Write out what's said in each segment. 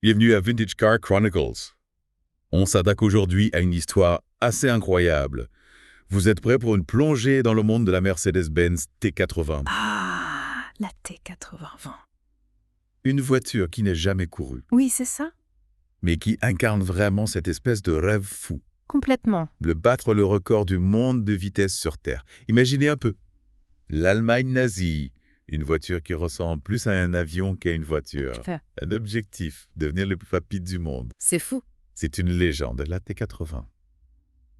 Bienvenue à Vintage Car Chronicles. On s'attaque aujourd'hui à une histoire assez incroyable. Vous êtes prêts pour une plongée dans le monde de la Mercedes-Benz T80? Ah, la T80. Une voiture qui n'est jamais courue, Oui, c'est ça. mais qui incarne vraiment cette espèce de rêve fou, Complètement. de battre le record du monde de vitesse sur Terre. Imaginez un peu. L'Allemagne nazie, une voiture qui ressemble plus à un avion qu'à une voiture. Un objectif, devenir le plus rapide du monde. C'est fou. C'est une légende, la T80.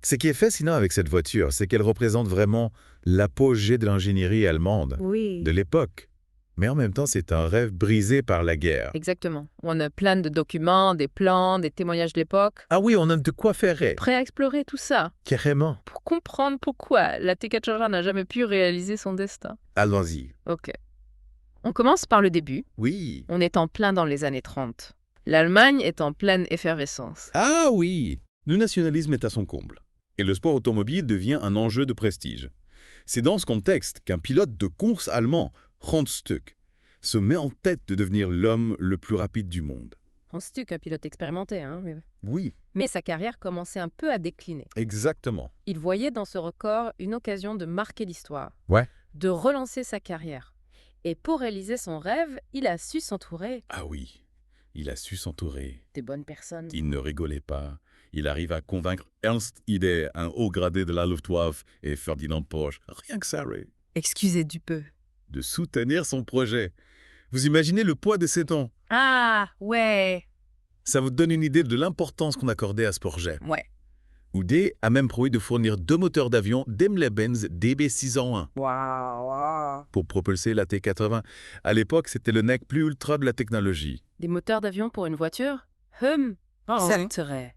Ce qui est fascinant avec cette voiture, c'est qu'elle représente vraiment l'apogée de l'ingénierie allemande Oui. de l'époque. Mais en même temps, c'est un rêve brisé par la guerre. Exactement. On a plein de documents, des plans, des témoignages de l'époque. Ah oui, on a de quoi faire rêver. Prêt à explorer tout ça Carrément. pour comprendre pourquoi la T80 n'a jamais pu réaliser son destin. Allons-y. Ok. On commence par le début. Oui. On est en plein dans les années 30. L'Allemagne est en pleine effervescence. Ah oui. Le nationalisme est à son comble. Et le sport automobile devient un enjeu de prestige. C'est dans ce contexte qu'un pilote de course allemand, Hans Stuck, se met en tête de devenir l'homme le plus rapide du monde. Hans Stuck, un pilote expérimenté, hein. Oui, Mais sa carrière commençait un peu à décliner. exactement. Il voyait dans ce record une occasion de marquer l'histoire, Ouais. de relancer sa carrière. Et pour réaliser son rêve, il a su s'entourer Ah oui, il a su s'entourer. des bonnes personnes. Il ne rigolait pas. Il arrive à convaincre Ernst Idé, un haut gradé de la Luftwaffe, et Ferdinand Porsche, rien que ça, Ray, Excusez du peu. de soutenir son projet. Vous imaginez le poids de ces temps? Ah, ouais. Ça vous donne une idée de l'importance qu'on accordait à ce projet. Ouais. Oudé a même promis de fournir 2 moteurs d'avion Daimler-Benz DB601 Waouh. pour propulser la T80. À l'époque, c'était le nec plus ultra de la technologie. Des moteurs d'avion pour une voiture? Ça serait.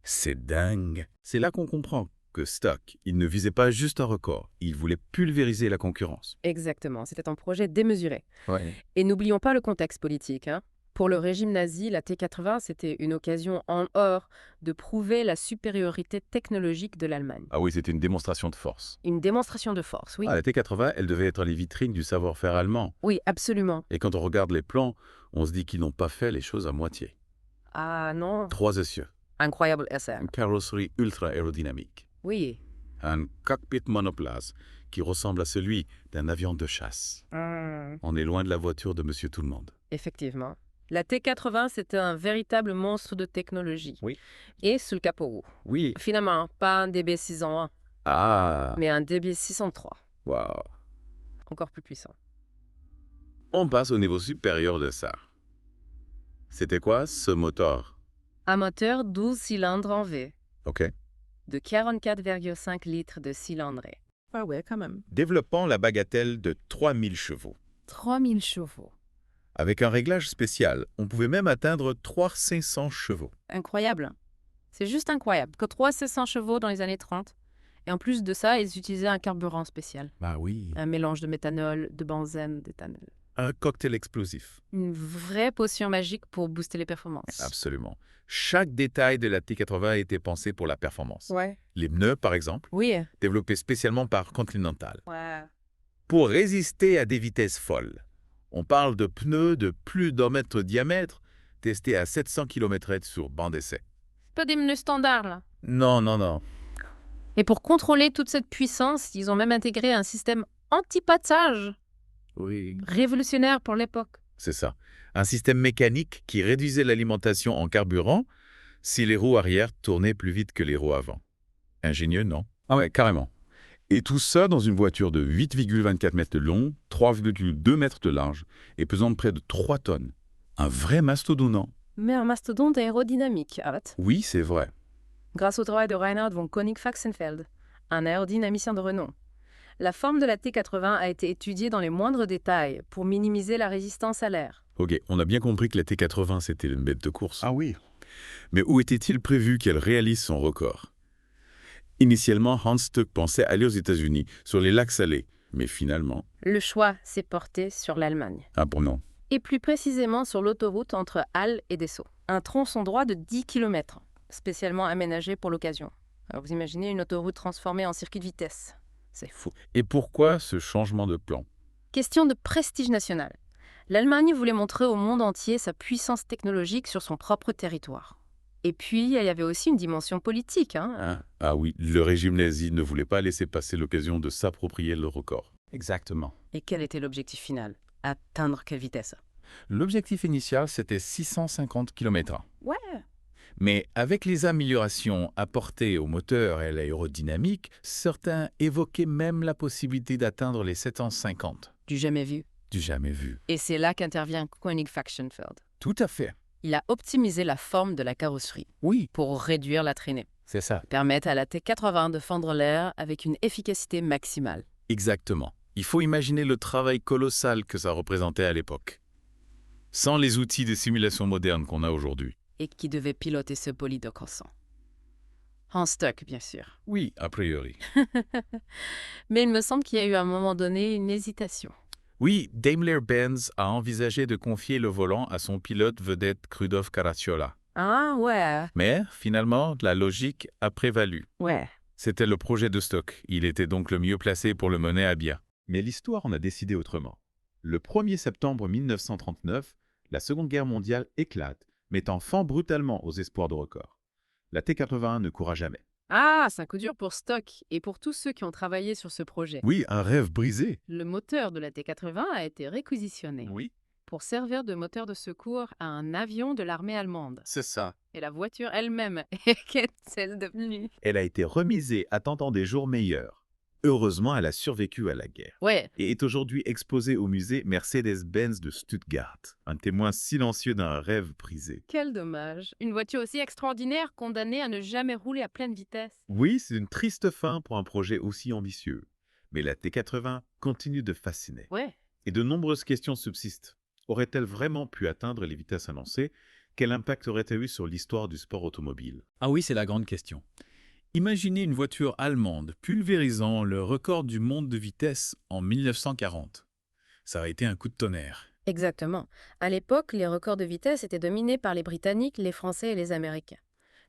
C'est dingue. C'est là qu'on comprend que Stock, il ne visait pas juste un record, il voulait pulvériser la concurrence. Exactement, c'était un projet démesuré. Ouais. Et n'oublions pas le contexte politique, hein. Pour le régime nazi, la T80, c'était une occasion en or de prouver la supériorité technologique de l'Allemagne. Ah oui, c'était une démonstration de force. Une démonstration de force, oui. Ah, la T80, elle devait être les vitrines du savoir-faire allemand. Oui, absolument. Et quand on regarde les plans, on se dit qu'ils n'ont pas fait les choses à moitié. Ah non, 3 essieux, incroyable essai. une carrosserie ultra aérodynamique, Oui. un cockpit monoplace qui ressemble à celui d'un avion de chasse. On est loin de la voiture de Monsieur Tout-le-Monde. Effectivement. La T80, c'était un véritable monstre de technologie. Oui. Et sous le capot. Oui. Finalement, pas un DB601, Ah, mais un DB603. waouh. Encore plus puissant. On passe au niveau supérieur de ça. C'était quoi ce moteur? Un moteur 12 cylindres en V, Ok. de 44,5 litres de cylindrée. Ah ouais, quand même. Développant la bagatelle de 3000 chevaux. 3000 chevaux. Avec un réglage spécial, on pouvait même atteindre 3500 chevaux. Incroyable. C'est juste incroyable. Que 300 chevaux dans les années 30. Et en plus de ça, ils utilisaient un carburant spécial. Bah oui. Un mélange de méthanol, de benzène, d'éthanol. Un cocktail explosif. Une vraie potion magique pour booster les performances. Absolument. Chaque détail de la T80 a été pensé pour la performance. Ouais. Les pneus, par exemple, Oui. développés spécialement par Continental. Ouais. Pour résister à des vitesses folles. On parle de pneus de plus d'1 mètre de diamètre, testés à 700 km/h sur banc d'essai. Pas des menus standards, là. Non, non, non. Et pour contrôler toute cette puissance, ils ont même intégré un système anti-passage, Oui. révolutionnaire pour l'époque. C'est ça. Un système mécanique qui réduisait l'alimentation en carburant si les roues arrière tournaient plus vite que les roues avant. Ingénieux, non? Ah ouais, carrément. Et tout ça dans une voiture de 8,24 mètres de long, 3,2 mètres de large et pesant de près de 3 tonnes. Un vrai mastodonte, non? Mais un mastodonte aérodynamique, Avat. Oui, c'est vrai. Grâce au travail de Reinhard von Koenig-Fachsenfeld, un aérodynamicien de renom. La forme de la T80 a été étudiée dans les moindres détails pour minimiser la résistance à l'air. Ok, on a bien compris que la T80 c'était une bête de course. Ah oui. Mais où était-il prévu qu'elle réalise son record? Initialement, Hans Stuck pensait aller aux États-Unis, sur les lacs salés. Mais finalement, Le choix s'est porté sur l'Allemagne. ah bon non. Et plus précisément sur l'autoroute entre Halle et Dessau. Un tronçon droit de 10 km, spécialement aménagé pour l'occasion. Alors vous imaginez une autoroute transformée en circuit de vitesse. C'est fou. Et pourquoi ce changement de plan? Question de prestige national. L'Allemagne voulait montrer au monde entier sa puissance technologique sur son propre territoire. Et puis, il y avait aussi une dimension politique, hein. Ah oui, le régime nazi ne voulait pas laisser passer l'occasion de s'approprier le record. Exactement. Et quel était l'objectif final? Atteindre quelle vitesse? L'objectif initial, c'était 650 km/h. Ouais. Mais avec les améliorations apportées au moteur et à l'aérodynamique, certains évoquaient même la possibilité d'atteindre les 750. Du jamais vu. Du jamais vu. Et c'est là qu'intervient Koenig Faxenfeld. Tout à fait. Il a optimisé la forme de la carrosserie Oui, pour réduire la traînée, c'est ça. permettre à la T80 de fendre l'air avec une efficacité maximale. Exactement. Il faut imaginer le travail colossal que ça représentait à l'époque. Sans les outils de simulation modernes qu'on a aujourd'hui. Et qui devait piloter ce bolide croissant. En stock, bien sûr. Oui, a priori. Mais il me semble qu'il y a eu à un moment donné une hésitation. Oui, Daimler-Benz a envisagé de confier le volant à son pilote vedette Krzysztof Caracciola. Ah ouais. Mais, finalement, la logique a prévalu. Ouais. C'était le projet de stock. Il était donc le mieux placé pour le mener à bien. Mais l'histoire en a décidé autrement. Le 1er septembre 1939, la Seconde Guerre mondiale éclate, mettant fin brutalement aux espoirs de record. La T81 ne courra jamais. Ah, c'est un coup dur pour Stock et pour tous ceux qui ont travaillé sur ce projet. Oui, un rêve brisé. Le moteur de la T80 a été réquisitionné Oui, pour servir de moteur de secours à un avion de l'armée allemande. c'est ça. Et la voiture elle-même, qu'est-elle devenue? Elle a été remisée attendant des jours meilleurs. Heureusement, elle a survécu à la guerre. Ouais, Et est aujourd'hui exposée au musée Mercedes-Benz de Stuttgart, un témoin silencieux d'un rêve brisé. quel dommage. Une voiture aussi extraordinaire condamnée à ne jamais rouler à pleine vitesse. Oui, c'est une triste fin pour un projet aussi ambitieux. Mais la T80 continue de fasciner. Ouais. Et de nombreuses questions subsistent. Aurait-elle vraiment pu atteindre les vitesses annoncées? Quel impact aurait-elle eu sur l'histoire du sport automobile? Ah oui, c'est la grande question. Imaginez une voiture allemande pulvérisant le record du monde de vitesse en 1940. Ça aurait été un coup de tonnerre. Exactement. À l'époque, les records de vitesse étaient dominés par les Britanniques, les Français et les Américains.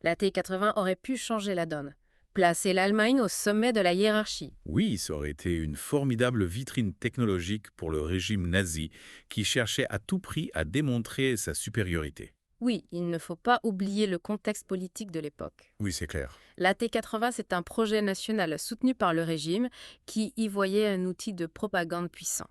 La T80 aurait pu changer la donne, placer l'Allemagne au sommet de la hiérarchie. Oui, ça aurait été une formidable vitrine technologique pour le régime nazi qui cherchait à tout prix à démontrer sa supériorité. Oui, il ne faut pas oublier le contexte politique de l'époque. Oui, c'est clair. La T80, c'est un projet national soutenu par le régime qui y voyait un outil de propagande puissant.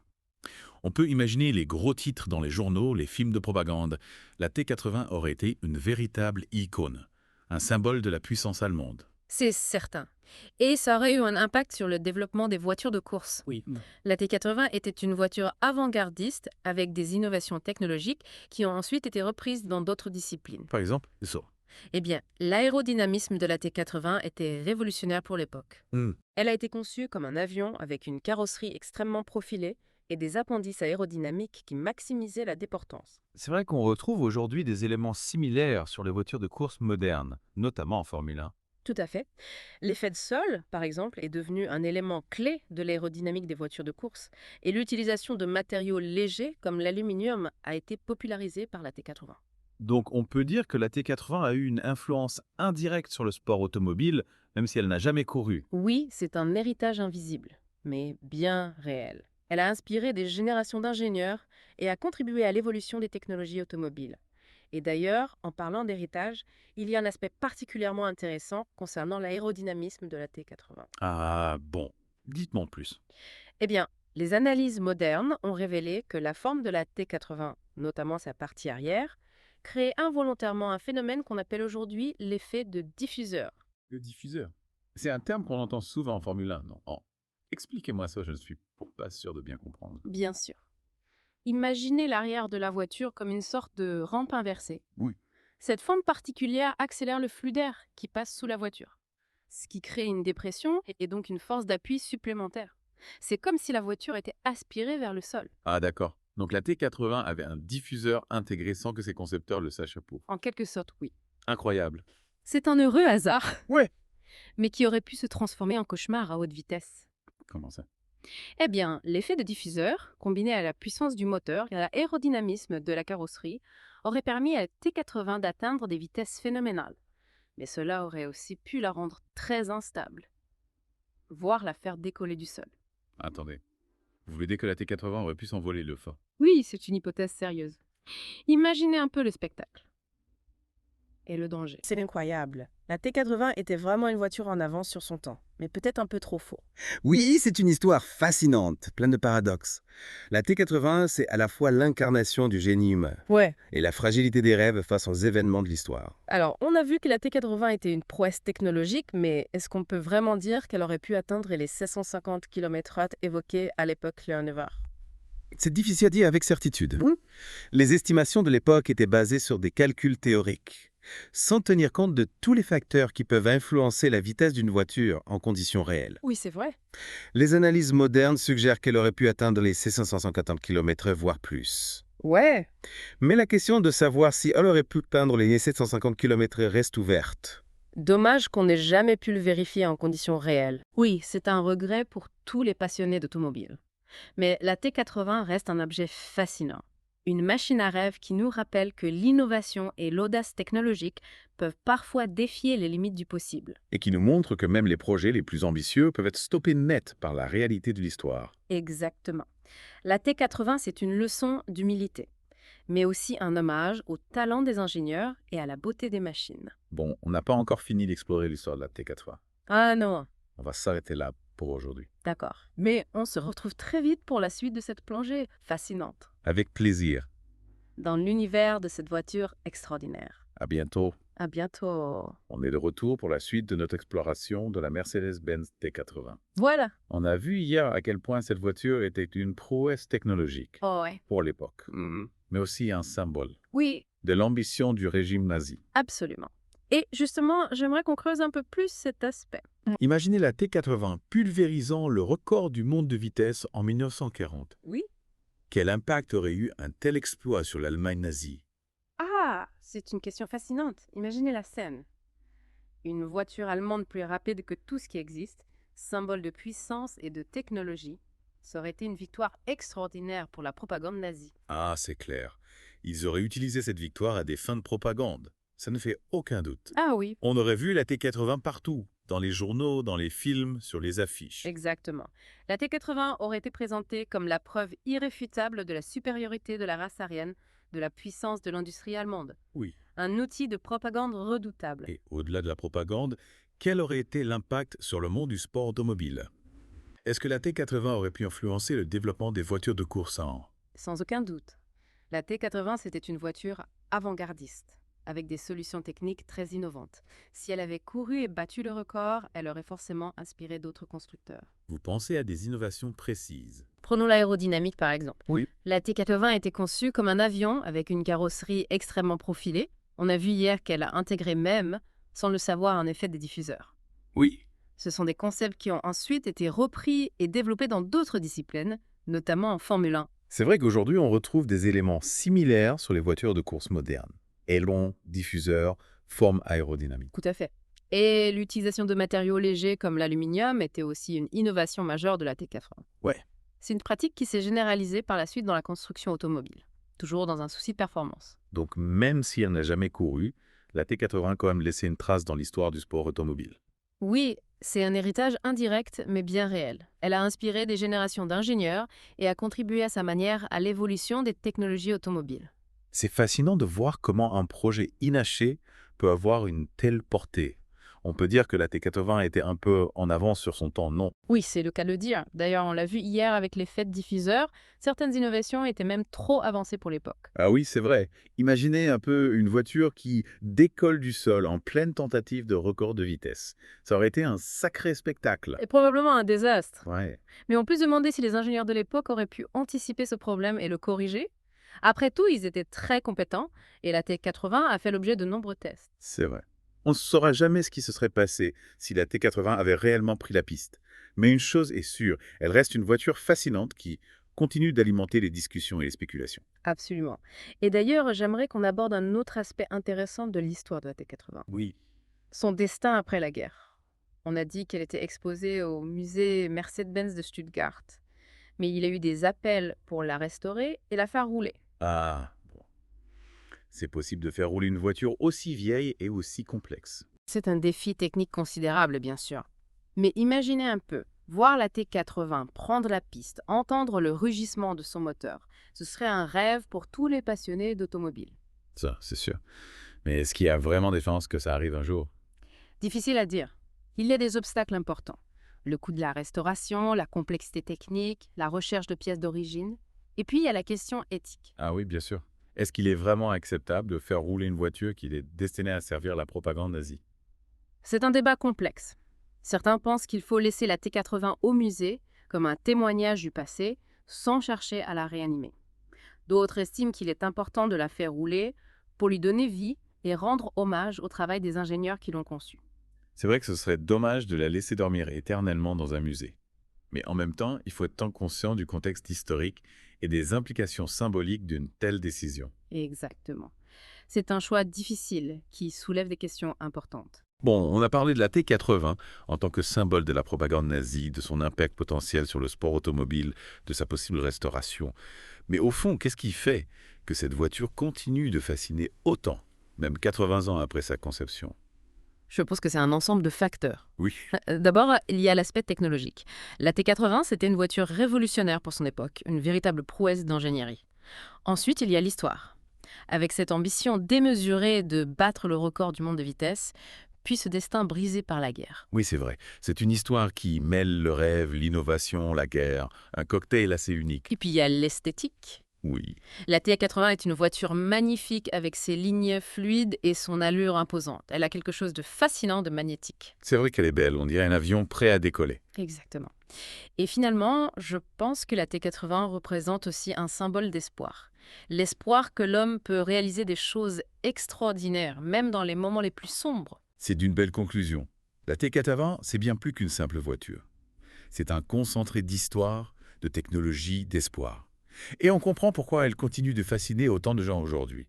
On peut imaginer les gros titres dans les journaux, les films de propagande. La T80 aurait été une véritable icône, un symbole de la puissance allemande. C'est certain. Et ça aurait eu un impact sur le développement des voitures de course. Oui. La T80 était une voiture avant-gardiste avec des innovations technologiques qui ont ensuite été reprises dans d'autres disciplines. Par exemple, ça. Eh bien, l'aérodynamisme de la T80 était révolutionnaire pour l'époque. Elle a été conçue comme un avion avec une carrosserie extrêmement profilée et des appendices aérodynamiques qui maximisaient la déportance. C'est vrai qu'on retrouve aujourd'hui des éléments similaires sur les voitures de course modernes, notamment en Formule 1. Tout à fait. L'effet de sol, par exemple, est devenu un élément clé de l'aérodynamique des voitures de course et l'utilisation de matériaux légers comme l'aluminium a été popularisée par la T80. Donc on peut dire que la T80 a eu une influence indirecte sur le sport automobile, même si elle n'a jamais couru. Oui, c'est un héritage invisible, mais bien réel. Elle a inspiré des générations d'ingénieurs et a contribué à l'évolution des technologies automobiles. Et d'ailleurs, en parlant d'héritage, il y a un aspect particulièrement intéressant concernant l'aérodynamisme de la T80. Ah bon, dites-moi en plus. Eh bien, les analyses modernes ont révélé que la forme de la T80, notamment sa partie arrière, crée involontairement un phénomène qu'on appelle aujourd'hui l'effet de diffuseur. Le diffuseur. C'est un terme qu'on entend souvent en Formule 1, non? Expliquez-moi ça, je ne suis pas sûr de bien comprendre. Bien sûr. Imaginez l'arrière de la voiture comme une sorte de rampe inversée. Oui. Cette forme particulière accélère le flux d'air qui passe sous la voiture, ce qui crée une dépression et donc une force d'appui supplémentaire. C'est comme si la voiture était aspirée vers le sol. Ah d'accord. Donc la T80 avait un diffuseur intégré sans que ses concepteurs le sachent pour. En quelque sorte, oui. Incroyable. C'est un heureux hasard. Ouais. Mais qui aurait pu se transformer en cauchemar à haute vitesse. Comment ça? Eh bien, l'effet de diffuseur, combiné à la puissance du moteur et à l'aérodynamisme de la carrosserie, aurait permis à la T80 d'atteindre des vitesses phénoménales. Mais cela aurait aussi pu la rendre très instable, voire la faire décoller du sol. Attendez. Vous voulez dire que la T80 aurait pu s'envoler le fois? Oui, c'est une hypothèse sérieuse. Imaginez un peu le spectacle et le danger. C'est incroyable. La T80 était vraiment une voiture en avance sur son temps, mais peut-être un peu trop faux. Oui, c'est une histoire fascinante, pleine de paradoxes. La T80, c'est à la fois l'incarnation du génie humain Ouais. et la fragilité des rêves face aux événements de l'histoire. Alors, on a vu que la T80 était une prouesse technologique, mais est-ce qu'on peut vraiment dire qu'elle aurait pu atteindre les 750 km/h évoqués à l'époque Leoneva? C'est difficile à dire avec certitude. Les estimations de l'époque étaient basées sur des calculs théoriques, sans tenir compte de tous les facteurs qui peuvent influencer la vitesse d'une voiture en conditions réelles. Oui, c'est vrai. Les analyses modernes suggèrent qu'elle aurait pu atteindre les 750 km/h, voire plus. Ouais. Mais la question de savoir si elle aurait pu atteindre les 750 km/h reste ouverte. Dommage qu'on n'ait jamais pu le vérifier en conditions réelles. Oui, c'est un regret pour tous les passionnés d'automobile. Mais la T80 reste un objet fascinant. Une machine à rêve qui nous rappelle que l'innovation et l'audace technologique peuvent parfois défier les limites du possible. Et qui nous montre que même les projets les plus ambitieux peuvent être stoppés net par la réalité de l'histoire. Exactement. La T80, c'est une leçon d'humilité, mais aussi un hommage au talent des ingénieurs et à la beauté des machines. Bon, on n'a pas encore fini d'explorer l'histoire de la T80. Ah non, On va s'arrêter là pour aujourd'hui. d'accord. Mais on se retrouve très vite pour la suite de cette plongée fascinante Avec plaisir. dans l'univers de cette voiture extraordinaire. À bientôt. À bientôt. On est de retour pour la suite de notre exploration de la Mercedes-Benz T80. Voilà. On a vu hier à quel point cette voiture était une prouesse technologique Oh ouais. pour l'époque, mais aussi un symbole Oui, de l'ambition du régime nazi. absolument. Et justement, j'aimerais qu'on creuse un peu plus cet aspect. Imaginez la T80 pulvérisant le record du monde de vitesse en 1940. Oui. Quel impact aurait eu un tel exploit sur l'Allemagne nazie? Ah, c'est une question fascinante. Imaginez la scène. Une voiture allemande plus rapide que tout ce qui existe, symbole de puissance et de technologie, ça aurait été une victoire extraordinaire pour la propagande nazie. Ah, c'est clair. Ils auraient utilisé cette victoire à des fins de propagande. Ça ne fait aucun doute. Ah oui, On aurait vu la T80 partout, dans les journaux, dans les films, sur les affiches. exactement. La T80 aurait été présentée comme la preuve irréfutable de la supériorité de la race aryenne, de la puissance de l'industrie allemande. Oui. Un outil de propagande redoutable. Et au-delà de la propagande, quel aurait été l'impact sur le monde du sport automobile? Est-ce que la T80 aurait pu influencer le développement des voitures de course en... Sans aucun doute. La T80, c'était une voiture avant-gardiste, avec des solutions techniques très innovantes. Si elle avait couru et battu le record, elle aurait forcément inspiré d'autres constructeurs. Vous pensez à des innovations précises? Prenons l'aérodynamique par exemple. Oui. La T80 était conçue comme un avion avec une carrosserie extrêmement profilée. On a vu hier qu'elle a intégré même, sans le savoir, un effet des diffuseurs. Oui. Ce sont des concepts qui ont ensuite été repris et développés dans d'autres disciplines, notamment en Formule 1. C'est vrai qu'aujourd'hui, on retrouve des éléments similaires sur les voitures de course modernes. Ailerons, diffuseurs, forme aérodynamique. Tout à fait. Et l'utilisation de matériaux légers comme l'aluminium était aussi une innovation majeure de la T80. Ouais. C'est une pratique qui s'est généralisée par la suite dans la construction automobile, toujours dans un souci de performance. Donc même si elle n'a jamais couru, la T80 a quand même laissé une trace dans l'histoire du sport automobile. Oui, c'est un héritage indirect mais bien réel. Elle a inspiré des générations d'ingénieurs et a contribué à sa manière à l'évolution des technologies automobiles. C'est fascinant de voir comment un projet inachevé peut avoir une telle portée. On peut dire que la T80 était un peu en avance sur son temps, non? Oui, c'est le cas de le dire. D'ailleurs, on l'a vu hier avec l'effet de diffuseur, certaines innovations étaient même trop avancées pour l'époque. Ah oui, c'est vrai. Imaginez un peu une voiture qui décolle du sol en pleine tentative de record de vitesse. Ça aurait été un sacré spectacle. Et probablement un désastre. Ouais. Mais on peut se demander si les ingénieurs de l'époque auraient pu anticiper ce problème et le corriger. Après tout, ils étaient très compétents et la T80 a fait l'objet de nombreux tests. C'est vrai. On ne saura jamais ce qui se serait passé si la T80 avait réellement pris la piste. Mais une chose est sûre, elle reste une voiture fascinante qui continue d'alimenter les discussions et les spéculations. Absolument. Et d'ailleurs, j'aimerais qu'on aborde un autre aspect intéressant de l'histoire de la T80. Oui. Son destin après la guerre. On a dit qu'elle était exposée au musée Mercedes-Benz de Stuttgart. Mais il y a eu des appels pour la restaurer et la faire rouler. Ah, bon. C'est possible de faire rouler une voiture aussi vieille et aussi complexe. C'est un défi technique considérable, bien sûr. Mais imaginez un peu, Voir la T80 prendre la piste, entendre le rugissement de son moteur, ce serait un rêve pour tous les passionnés d'automobile. Ça, c'est sûr. Mais est-ce qu'il y a vraiment des chances que ça arrive un jour? Difficile à dire. Il y a des obstacles importants. Le coût de la restauration, la complexité technique, la recherche de pièces d'origine. Et puis, il y a la question éthique. Ah oui, bien sûr. Est-ce qu'il est vraiment acceptable de faire rouler une voiture qui est destinée à servir la propagande nazie? C'est un débat complexe. Certains pensent qu'il faut laisser la T80 au musée comme un témoignage du passé, sans chercher à la réanimer. D'autres estiment qu'il est important de la faire rouler pour lui donner vie et rendre hommage au travail des ingénieurs qui l'ont conçue. C'est vrai que ce serait dommage de la laisser dormir éternellement dans un musée. Mais en même temps, il faut être conscient du contexte historique et des implications symboliques d'une telle décision. Exactement. C'est un choix difficile qui soulève des questions importantes. Bon, on a parlé de la T80 en tant que symbole de la propagande nazie, de son impact potentiel sur le sport automobile, de sa possible restauration. Mais au fond, qu'est-ce qui fait que cette voiture continue de fasciner autant, même 80 ans après sa conception? Je pense que c'est un ensemble de facteurs. Oui, D'abord, il y a l'aspect technologique. La T80, c'était une voiture révolutionnaire pour son époque, une véritable prouesse d'ingénierie. Ensuite, il y a l'histoire. Avec cette ambition démesurée de battre le record du monde de vitesse, puis ce destin brisé par la guerre. oui, c'est vrai. C'est une histoire qui mêle le rêve, l'innovation, la guerre, un cocktail assez unique. Et puis il y a l'esthétique. Oui, La T80 est une voiture magnifique avec ses lignes fluides et son allure imposante. Elle a quelque chose de fascinant, de magnétique. c'est vrai qu'elle est belle, on dirait un avion prêt à décoller. Exactement. Et finalement, je pense que la T80 représente aussi un symbole d'espoir. L'espoir que l'homme peut réaliser des choses extraordinaires, même dans les moments les plus sombres. C'est d'une belle conclusion. La T80, c'est bien plus qu'une simple voiture. C'est un concentré d'histoire, de technologie, d'espoir. Et on comprend pourquoi elle continue de fasciner autant de gens aujourd'hui.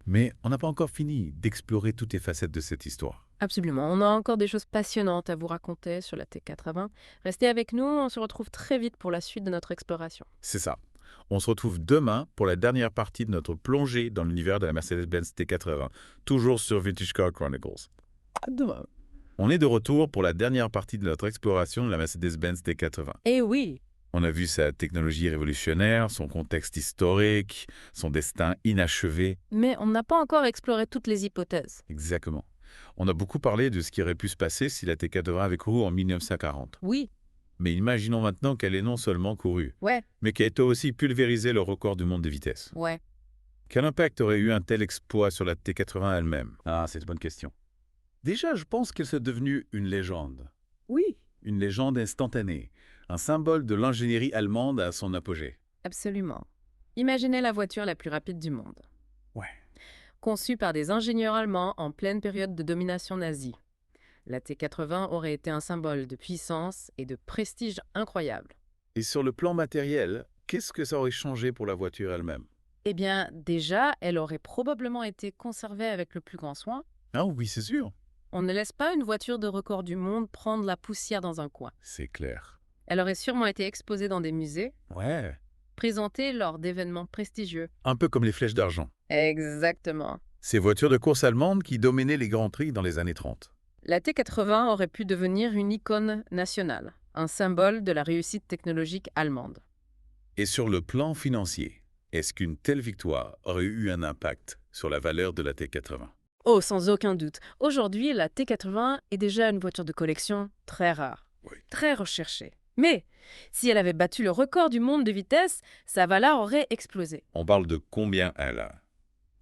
Mais on n'a pas encore fini d'explorer toutes les facettes de cette histoire. Absolument. On a encore des choses passionnantes à vous raconter sur la T80. Restez avec nous, on se retrouve très vite pour la suite de notre exploration. C'est ça. On se retrouve demain pour la dernière partie de notre plongée dans l'univers de la Mercedes-Benz T80, toujours sur Vintage Car Chronicles. À demain. On est de retour pour la dernière partie de notre exploration de la Mercedes-Benz T80. Eh oui! On a vu sa technologie révolutionnaire, son contexte historique, son destin inachevé. Mais on n'a pas encore exploré toutes les hypothèses. Exactement. On a beaucoup parlé de ce qui aurait pu se passer si la T80 avait couru en 1940. Oui, Mais imaginons maintenant qu'elle ait non seulement couru, ouais, mais qu'elle ait aussi pulvérisé le record du monde de vitesse. ouais. Quel impact aurait eu un tel exploit sur la T80 elle-même? Ah, c'est une bonne question. Déjà, je pense qu'elle serait devenue une légende. Oui, Une légende instantanée. Un symbole de l'ingénierie allemande à son apogée. absolument. Imaginez la voiture la plus rapide du monde. Ouais. Conçue par des ingénieurs allemands en pleine période de domination nazie. La T80 aurait été un symbole de puissance et de prestige incroyable. Et sur le plan matériel, qu'est-ce que ça aurait changé pour la voiture elle-même? Eh bien, déjà, elle aurait probablement été conservée avec le plus grand soin. Ah oui, c'est sûr. On ne laisse pas une voiture de record du monde prendre la poussière dans un coin. C'est clair. Elle aurait sûrement été exposée dans des musées, Ouais. présentée lors d'événements prestigieux. Un peu comme les flèches d'argent. Exactement. Ces voitures de course allemandes qui dominaient les grands prix dans les années 30. La T80 aurait pu devenir une icône nationale, un symbole de la réussite technologique allemande. Et sur le plan financier, est-ce qu'une telle victoire aurait eu un impact sur la valeur de la T80? Oh, sans aucun doute. Aujourd'hui, la T80 est déjà une voiture de collection très rare, Oui. très recherchée. Mais si elle avait battu le record du monde de vitesse, sa valeur aurait explosé. On parle de combien elle a?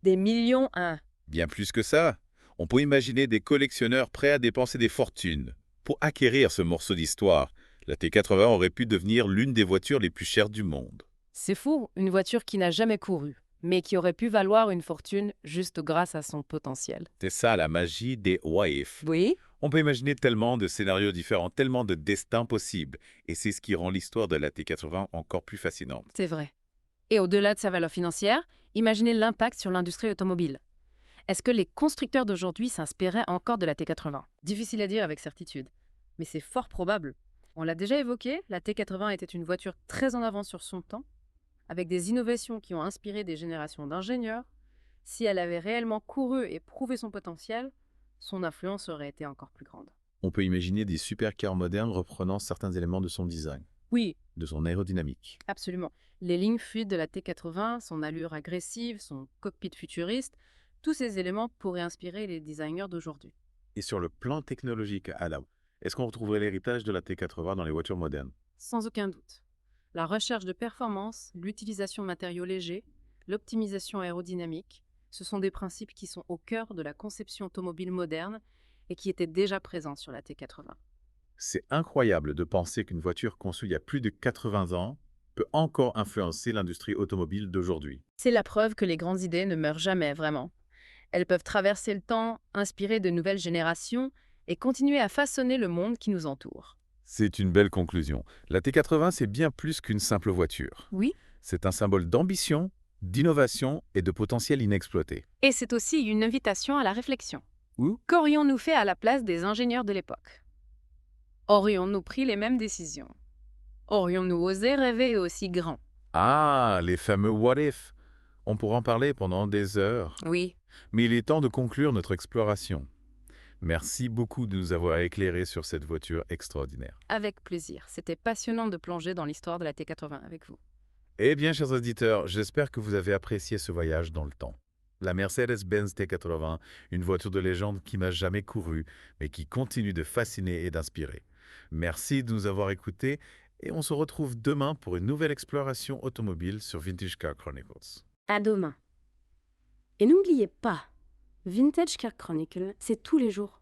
Des millions un. Bien plus que ça. On peut imaginer des collectionneurs prêts à dépenser des fortunes. Pour acquérir ce morceau d'histoire, la T80 aurait pu devenir l'une des voitures les plus chères du monde. C'est fou, une voiture qui n'a jamais couru, mais qui aurait pu valoir une fortune juste grâce à son potentiel. C'est ça la magie des what if. Oui, On peut imaginer tellement de scénarios différents, tellement de destins possibles. Et c'est ce qui rend l'histoire de la T80 encore plus fascinante. c'est vrai. Et au-delà de sa valeur financière, imaginez l'impact sur l'industrie automobile. Est-ce que les constructeurs d'aujourd'hui s'inspiraient encore de la T80? Difficile à dire avec certitude, mais c'est fort probable. On l'a déjà évoqué, la T80 était une voiture très en avance sur son temps, avec des innovations qui ont inspiré des générations d'ingénieurs. Si elle avait réellement couru et prouvé son potentiel, son influence aurait été encore plus grande. On peut imaginer des supercars modernes reprenant certains éléments de son design, Oui, de son aérodynamique. absolument. Les lignes fluides de la T80, son allure agressive, son cockpit futuriste, tous ces éléments pourraient inspirer les designers d'aujourd'hui. Et sur le plan technologique, Adam, est-ce qu'on retrouverait l'héritage de la T80 dans les voitures modernes? Sans aucun doute. La recherche de performance, l'utilisation de matériaux légers, l'optimisation aérodynamique, ce sont des principes qui sont au cœur de la conception automobile moderne et qui étaient déjà présents sur la T80. C'est incroyable de penser qu'une voiture conçue il y a plus de 80 ans peut encore influencer l'industrie automobile d'aujourd'hui. C'est la preuve que les grandes idées ne meurent jamais vraiment. Elles peuvent traverser le temps, inspirer de nouvelles générations et continuer à façonner le monde qui nous entoure. C'est une belle conclusion. La T80, c'est bien plus qu'une simple voiture. Oui, C'est un symbole d'ambition, d'innovation et de potentiel inexploité. et c'est aussi une invitation à la réflexion. Où Qu'aurions-nous fait à la place des ingénieurs de l'époque? Aurions-nous pris les mêmes décisions? Aurions-nous osé rêver aussi grand? Ah, les fameux what if. On pourra en parler pendant des heures. Oui, Mais il est temps de conclure notre exploration. Merci beaucoup de nous avoir éclairés sur cette voiture extraordinaire. avec plaisir. C'était passionnant de plonger dans l'histoire de la T80 avec vous. Eh bien, chers auditeurs, j'espère que vous avez apprécié ce voyage dans le temps. La Mercedes-Benz T80, une voiture de légende qui n'a jamais couru, mais qui continue de fasciner et d'inspirer. Merci de nous avoir écoutés et on se retrouve demain pour une nouvelle exploration automobile sur Vintage Car Chronicles. À demain. Et n'oubliez pas, Vintage Car Chronicle, c'est tous les jours.